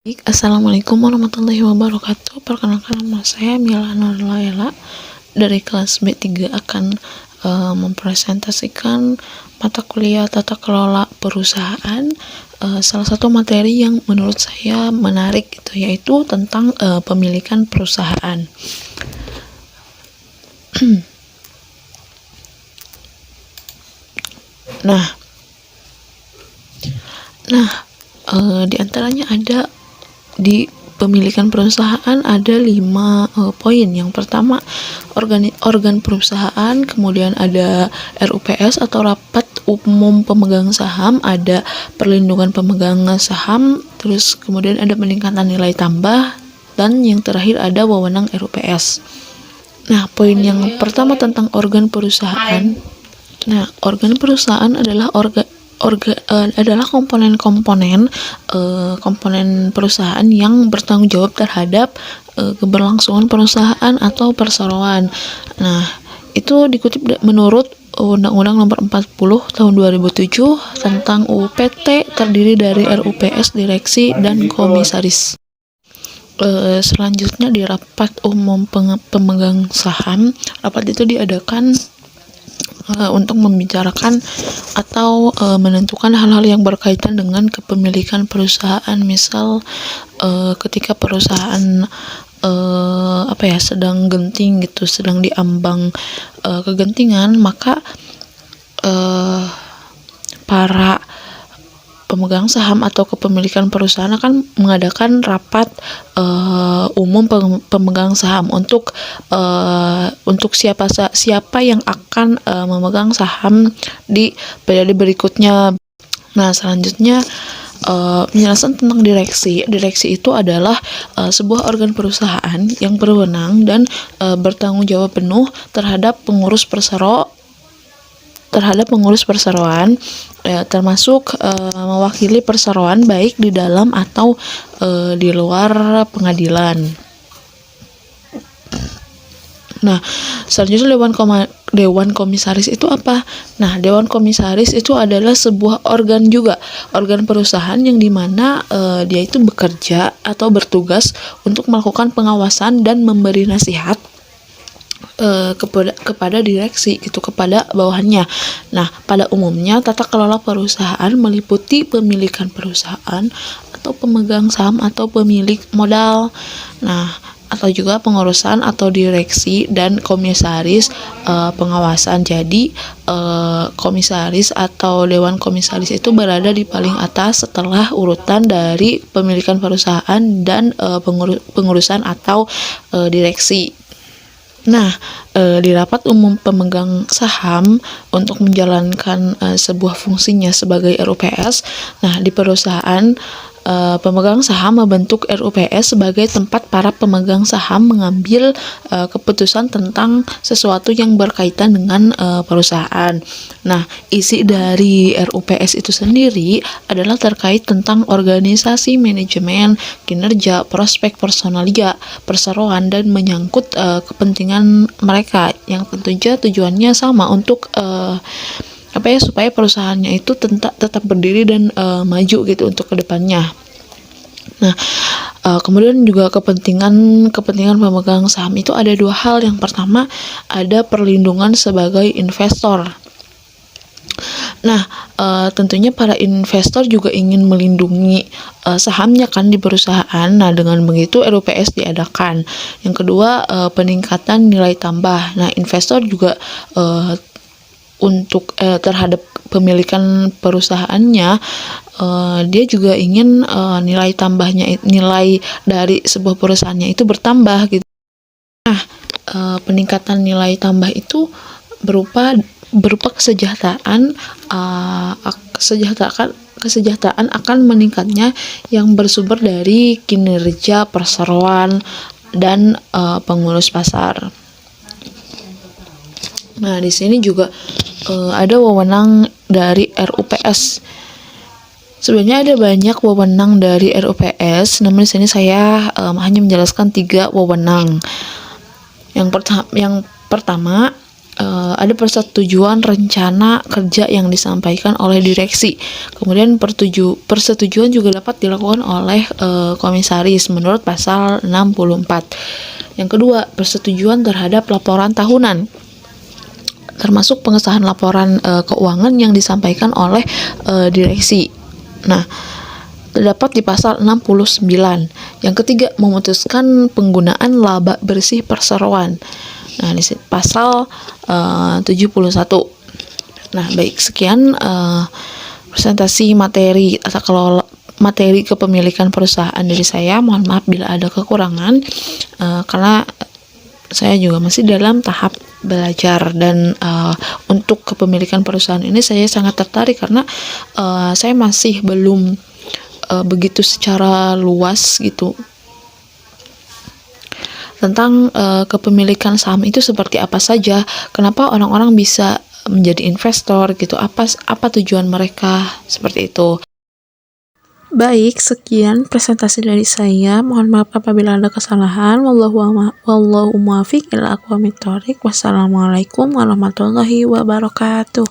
Baik, Assalamualaikum warahmatullahi wabarakatuh. Perkenalkan, nama saya Mila Nurlaila dari kelas B3 akan mempresentasikan mata kuliah tata kelola perusahaan. Salah satu materi yang menurut saya menarik yaitu tentang pemilikan perusahaan. Di antaranya ada di pemilikan perusahaan ada 5 poin. Yang pertama, organ perusahaan, kemudian ada RUPS atau rapat umum pemegang saham, ada perlindungan pemegang saham, terus kemudian ada peningkatan nilai tambah, dan yang terakhir ada wewenang RUPS. Nah, poin yang pertama tentang organ perusahaan. Nah, organ perusahaan adalah adalah komponen perusahaan yang bertanggung jawab terhadap keberlangsungan perusahaan atau perseroan. Nah, itu dikutip menurut Undang-Undang Nomor 40 Tahun 2007 tentang UPT, terdiri dari RUPS, direksi, dan komisaris. Selanjutnya di rapat umum pemegang saham, rapat itu diadakan untuk membicarakan atau menentukan hal-hal yang berkaitan dengan kepemilikan perusahaan. Misal ketika perusahaan sedang genting sedang diambang kegentingan, maka para pemegang saham atau kepemilikan perusahaan akan mengadakan rapat umum pemegang saham untuk siapa yang akan memegang saham di periode berikutnya. Nah, selanjutnya penjelasan tentang direksi. Direksi itu adalah sebuah organ perusahaan yang berwenang dan bertanggung jawab penuh terhadap pengurus perseroan, termasuk mewakili perseroan baik di dalam atau di luar pengadilan. Nah, selanjutnya Dewan Komisaris itu apa? Nah, Dewan Komisaris itu adalah sebuah organ perusahaan yang dimana dia itu bekerja atau bertugas untuk melakukan pengawasan dan memberi nasihat kepada direksi kepada bawahannya. Nah, pada umumnya tata kelola perusahaan meliputi pemilikan perusahaan atau pemegang saham atau pemilik modal. Nah, atau juga pengurusan atau direksi dan komisaris pengawasan. Jadi komisaris atau dewan komisaris itu berada di paling atas setelah urutan dari pemilikan perusahaan dan pengurusan atau direksi. Nah, di rapat umum pemegang saham untuk menjalankan sebuah fungsinya sebagai RUPS. Nah, di perusahaan pemegang saham membentuk RUPS sebagai tempat para pemegang saham mengambil keputusan tentang sesuatu yang berkaitan dengan perusahaan. Nah, isi dari RUPS itu sendiri adalah terkait tentang organisasi, manajemen, kinerja, prospek personalia, perseroan, dan menyangkut kepentingan mereka yang tentunya tujuannya sama untuk supaya perusahaannya itu tetap berdiri dan maju untuk kedepannya. Nah, kemudian juga kepentingan pemegang saham itu ada 2 hal. Yang pertama, ada perlindungan sebagai investor. Nah, tentunya para investor juga ingin melindungi sahamnya di perusahaan. Nah, dengan begitu RUPS diadakan. Yang kedua, peningkatan nilai tambah. Nah, investor juga untuk terhadap pemilikan perusahaannya, dia juga ingin nilai dari sebuah perusahaannya itu bertambah Nah, peningkatan nilai tambah itu berupa kesejahteraan akan meningkatnya yang bersumber dari kinerja perseroan dan pengurus pasar. Nah, di sini juga ada wewenang dari RUPS. Sebenarnya ada banyak wewenang dari RUPS, namun di sini saya hanya menjelaskan 3 wewenang. Yang pertama, ada persetujuan rencana kerja yang disampaikan oleh direksi. Kemudian persetujuan juga dapat dilakukan oleh komisaris menurut pasal 64. Yang kedua, persetujuan terhadap laporan tahunan, termasuk pengesahan laporan keuangan yang disampaikan oleh direksi. Nah, terdapat di pasal 69. Yang ketiga, memutuskan penggunaan laba bersih perseroan. Nah, di pasal 71. Nah, baik, sekian presentasi materi tata kelola materi kepemilikan perusahaan dari saya. Mohon maaf bila ada kekurangan, karena saya juga masih dalam tahap belajar, dan untuk kepemilikan perusahaan ini saya sangat tertarik karena saya masih belum begitu secara luas gitu tentang kepemilikan saham itu seperti apa saja, kenapa orang-orang bisa menjadi investor gitu, apa tujuan mereka, seperti itu. Baik, sekian presentasi dari saya. Mohon maaf apabila ada kesalahan. Wallahu muwaffiq ila aqwamit thoriq. Wassalamualaikum warahmatullahi wabarakatuh.